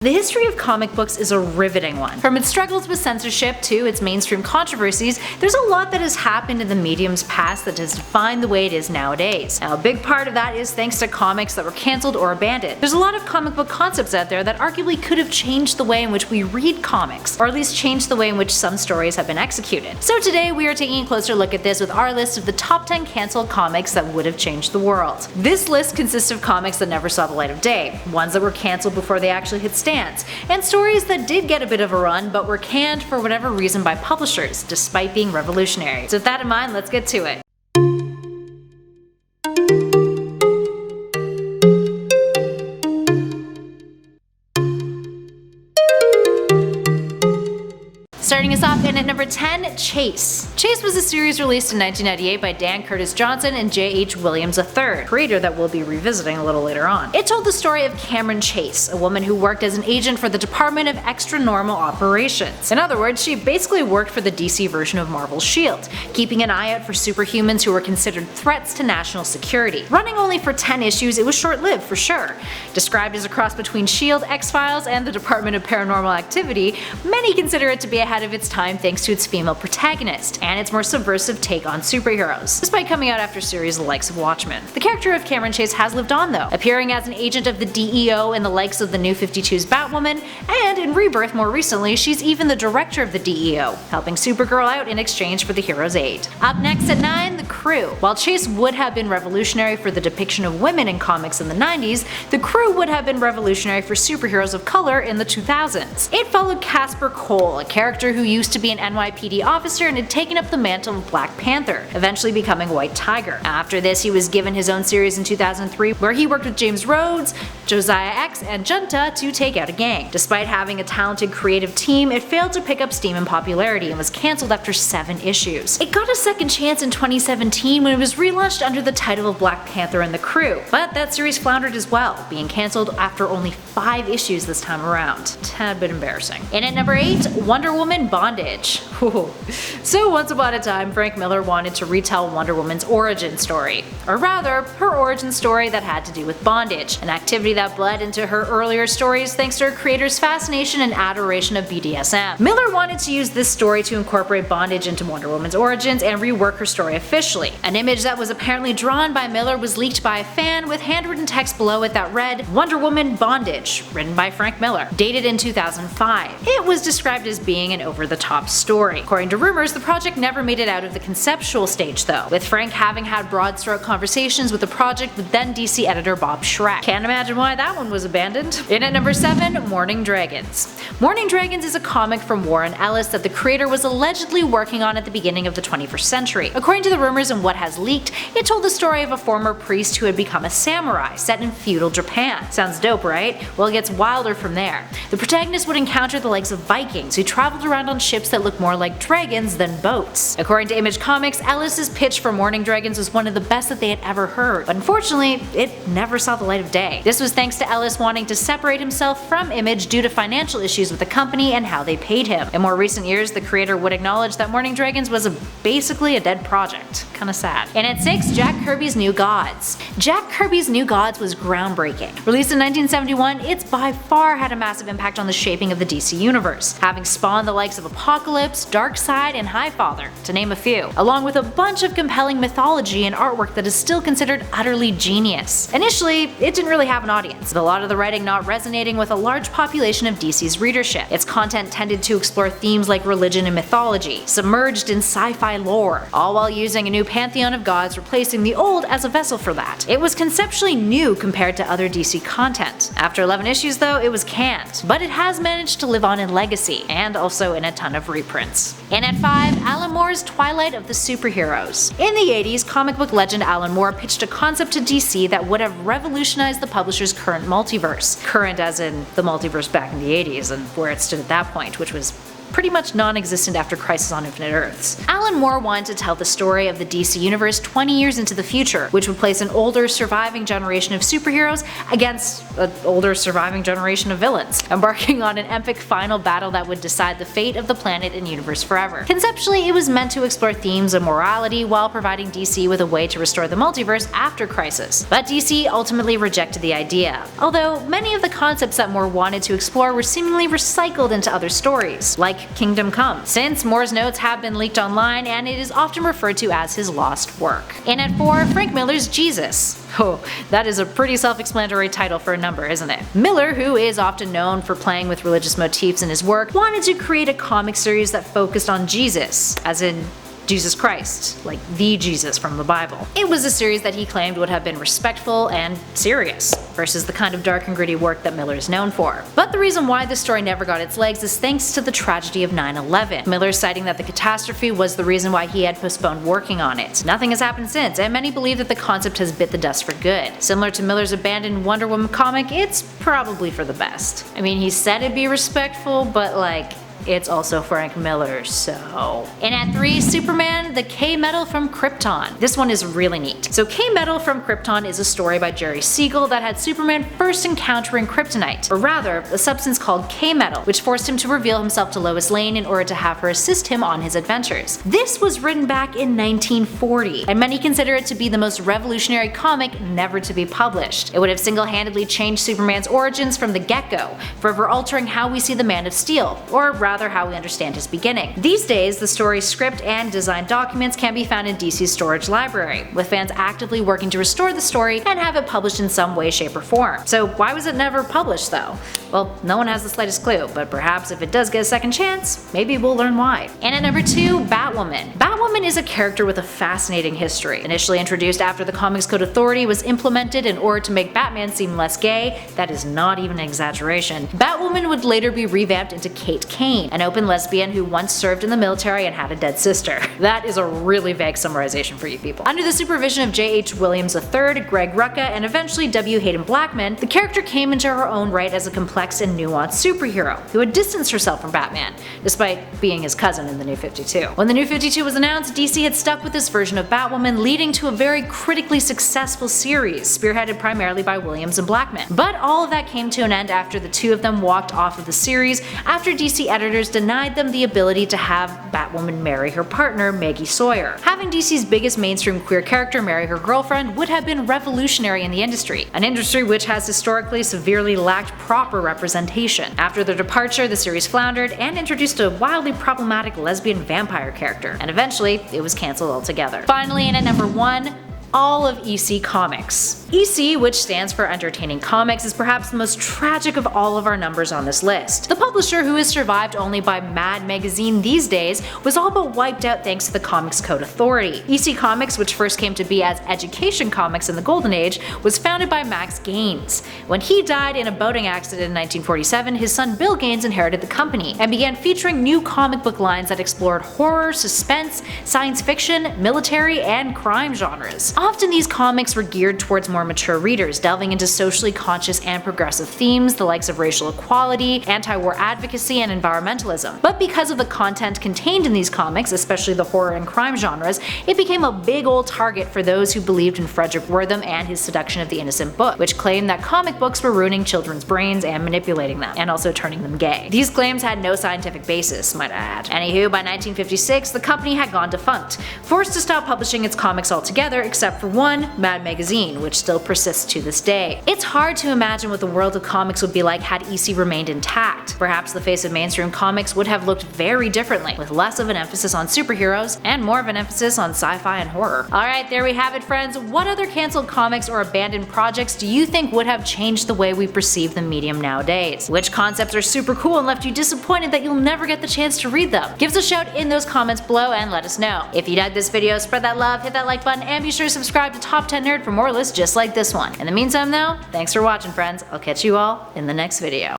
The history of comic books is a riveting one. From its struggles with censorship to its mainstream controversies, there's a lot that has happened in the medium's past that has defined the way it is nowadays. Now, a big part of that is thanks to comics that were cancelled or abandoned. There's a lot of comic book concepts out there that arguably could have changed the way in which we read comics, or at least changed the way in which some stories have been executed. So today we are taking a closer look at this with our list of the top 10 cancelled comics that would have changed the world. This list consists of comics that never saw the light of day, ones that were cancelled before they actually hit stands, and stories that did get a bit of a run but were canned for whatever reason by publishers, despite being revolutionary. So with that in mind, let's get to it. Starting us off in at number 10, Chase. Chase was a series released in 1998 by Dan Curtis Johnson and J.H. Williams III, creator that we'll be revisiting a little later on. It told the story of Cameron Chase, a woman who worked as an agent for the Department of Extra Normal Operations. In other words, she basically worked for the DC version of Marvel's S.H.I.E.L.D., keeping an eye out for superhumans who were considered threats to national security. Running only for 10 issues, it was short-lived for sure. Described as a cross between S.H.I.E.L.D., X-Files, and the Department of Paranormal Activity, many consider it to be ahead of its time thanks to its female protagonist, and its more subversive take on superheroes, despite coming out after series the likes of Watchmen. The character of Cameron Chase has lived on though, appearing as an agent of the DEO in the likes of the New 52's Batwoman, and in Rebirth more recently, she's even the director of the DEO, helping Supergirl out in exchange for the hero's aid. Up next at 9, The Crew. While Chase would have been revolutionary for the depiction of women in comics in the 90s, The Crew would have been revolutionary for superheroes of color in the 2000s. It followed Casper Cole, a character who used to be an NYPD officer and had taken up the mantle of Black Panther, eventually becoming White Tiger. After this, he was given his own series in 2003 where he worked with James Rhodes, Josiah X, and Junta to take out a gang. Despite having a talented creative team, it failed to pick up steam and popularity and was cancelled after 7 issues. It got a second chance in 2017 when it was relaunched under the title of Black Panther and the Crew, but that series floundered as well, being cancelled after only 5 issues this time around. Tad bit embarrassing. In at number 8, Wonder Woman Bondage. So once upon a time, Frank Miller wanted to retell Wonder Woman's origin story, or rather, her origin story that had to do with bondage, an activity that bled into her earlier stories thanks to her creator's fascination and adoration of BDSM. Miller wanted to use this story to incorporate bondage into Wonder Woman's origins and rework her story officially. An image that was apparently drawn by Miller was leaked by a fan with handwritten text below it that read, "Wonder Woman Bondage," written by Frank Miller, dated in 2005. It was described as being an over-the-top story. According to rumors, the project never made it out of the conceptual stage though, with Frank having had broad-stroke conversations with the project with then DC editor Bob Schreck. Can't imagine why that one was abandoned. In at number 7, Morning Dragons. Morning Dragons is a comic from Warren Ellis that the creator was allegedly working on at the beginning of the 21st century. According to the rumors and what has leaked, it told the story of a former priest who had become a samurai, set in feudal Japan. Sounds dope, right? Well, it gets wilder from there. The protagonist would encounter the likes of Vikings who traveled around on ships that look more like dragons than boats. According to Image Comics, Ellis's pitch for Morning Dragons was one of the best that they had ever heard, but unfortunately, it never saw the light of day. This was thanks to Ellis wanting to separate himself from Image due to financial issues with the company and how they paid him. In more recent years, the creator would acknowledge that Morning Dragons was basically a dead project. Kinda sad. And at 6, Jack Kirby's New Gods. Jack Kirby's New Gods was groundbreaking. Released in 1971, it's by far had a massive impact on the shaping of the DC universe, having spawned the likes of Apocalypse, Darkseid, and Highfather, to name a few, along with a bunch of compelling mythology and artwork that is still considered utterly genius. Initially, it didn't really have an audience, with a lot of the writing not resonating with a large population of DC's readership. Its content tended to explore themes like religion and mythology, submerged in sci-fi lore, all while using a new pantheon of gods replacing the old as a vessel for that. It was conceptually new compared to other DC content. After 11 issues though, it was canned, but it has managed to live on in legacy, and also in a ton of reprints. And at 5, Alan Moore's Twilight of the Superheroes. In the 80s, comic book legend Alan Moore pitched a concept to DC that would have revolutionized the publisher's current multiverse. Current as in the multiverse back in the 80s and where it stood at that point, which was pretty much non-existent after Crisis on Infinite Earths. Alan Moore wanted to tell the story of the DC Universe 20 years into the future, which would place an older surviving generation of superheroes against an older surviving generation of villains, embarking on an epic final battle that would decide the fate of the planet and universe forever. Conceptually, it was meant to explore themes of morality while providing DC with a way to restore the multiverse after Crisis. But DC ultimately rejected the idea, although many of the concepts that Moore wanted to explore were seemingly recycled into other stories, like Kingdom Come, since Moore's notes have been leaked online and it is often referred to as his lost work. And at 4, Frank Miller's Jesus. Oh, that is a pretty self-explanatory title for a number, isn't it? Miller, who is often known for playing with religious motifs in his work, wanted to create a comic series that focused on Jesus, as in Jesus Christ, like the Jesus from the Bible. It was a series that he claimed would have been respectful and serious, versus the kind of dark and gritty work that Miller is known for. But the reason why this story never got its legs is thanks to the tragedy of 9/11. Miller citing that the catastrophe was the reason why he had postponed working on it. Nothing has happened since, and many believe that the concept has bit the dust for good. Similar to Miller's abandoned Wonder Woman comic, it's probably for the best. I mean, he said it'd be respectful, but like, it's also Frank Miller, so. And at 3, Superman, the K-Metal from Krypton. This one is really neat. So K-Metal from Krypton is a story by Jerry Siegel that had Superman first encountering kryptonite, or rather, a substance called K-Metal, which forced him to reveal himself to Lois Lane in order to have her assist him on his adventures. This was written back in 1940, and many consider it to be the most revolutionary comic never to be published. It would have single-handedly changed Superman's origins from the get-go, forever altering how we see the Man of Steel, or rather how we understand his beginning. These days, the story's script and design documents can be found in DC's storage library, with fans actively working to restore the story and have it published in some way, shape, or form. So why was it never published though? Well, no one has the slightest clue, but perhaps if it does get a second chance, maybe we'll learn why. And at number 2, Batwoman. Batwoman is a character with a fascinating history. Initially introduced after the Comics Code Authority was implemented in order to make Batman seem less gay, that is not even an exaggeration, Batwoman would later be revamped into Kate Kane, an open lesbian who once served in the military and had a dead sister. That is a really vague summarization for you people. Under the supervision of J.H. Williams III, Greg Rucka, and eventually W. Hayden Blackman, the character came into her own right as a complex and nuanced superhero who had distanced herself from Batman, despite being his cousin in the New 52. When the New 52 was announced, DC had stuck with this version of Batwoman, leading to a very critically successful series, spearheaded primarily by Williams and Blackman. But all of that came to an end after the two of them walked off of the series after DC editors denied them the ability to have Batwoman marry her partner, Maggie Sawyer. Having DC's biggest mainstream queer character marry her girlfriend would have been revolutionary in the industry, an industry which has historically severely lacked proper representation. After their departure, the series floundered and introduced a wildly problematic lesbian vampire character, and eventually it was cancelled altogether. Finally, and at number 1, all of EC Comics. EC, which stands for Entertaining Comics, is perhaps the most tragic of all of our numbers on this list. The publisher, who is survived only by Mad Magazine these days, was all but wiped out thanks to the Comics Code Authority. EC Comics, which first came to be as Education Comics in the Golden Age, was founded by Max Gaines. When he died in a boating accident in 1947, his son Bill Gaines inherited the company and began featuring new comic book lines that explored horror, suspense, science fiction, military, and crime genres. Often these comics were geared towards more mature readers, delving into socially conscious and progressive themes, the likes of racial equality, anti-war advocacy, and environmentalism. But because of the content contained in these comics, especially the horror and crime genres, it became a big old target for those who believed in Frederick Wortham and his seduction of the innocent book, which claimed that comic books were ruining children's brains and manipulating them, and also turning them gay. These claims had no scientific basis, might I add. Anywho, by 1956, the company had gone defunct, forced to stop publishing its comics altogether except for one, Mad Magazine, which still persists to this day. It's hard to imagine what the world of comics would be like had EC remained intact. Perhaps the face of mainstream comics would have looked very differently, with less of an emphasis on superheroes and more of an emphasis on sci-fi and horror. Alright, there we have it, friends. What other cancelled comics or abandoned projects do you think would have changed the way we perceive the medium nowadays? Which concepts are super cool and left you disappointed that you'll never get the chance to read them? Give us a shout in those comments below and let us know. If you dug this video, spread that love, hit that like button, and be sure to subscribe to Top 10 Nerd for more lists just like this one. In the meantime though, thanks for watching, friends. I'll catch you all in the next video.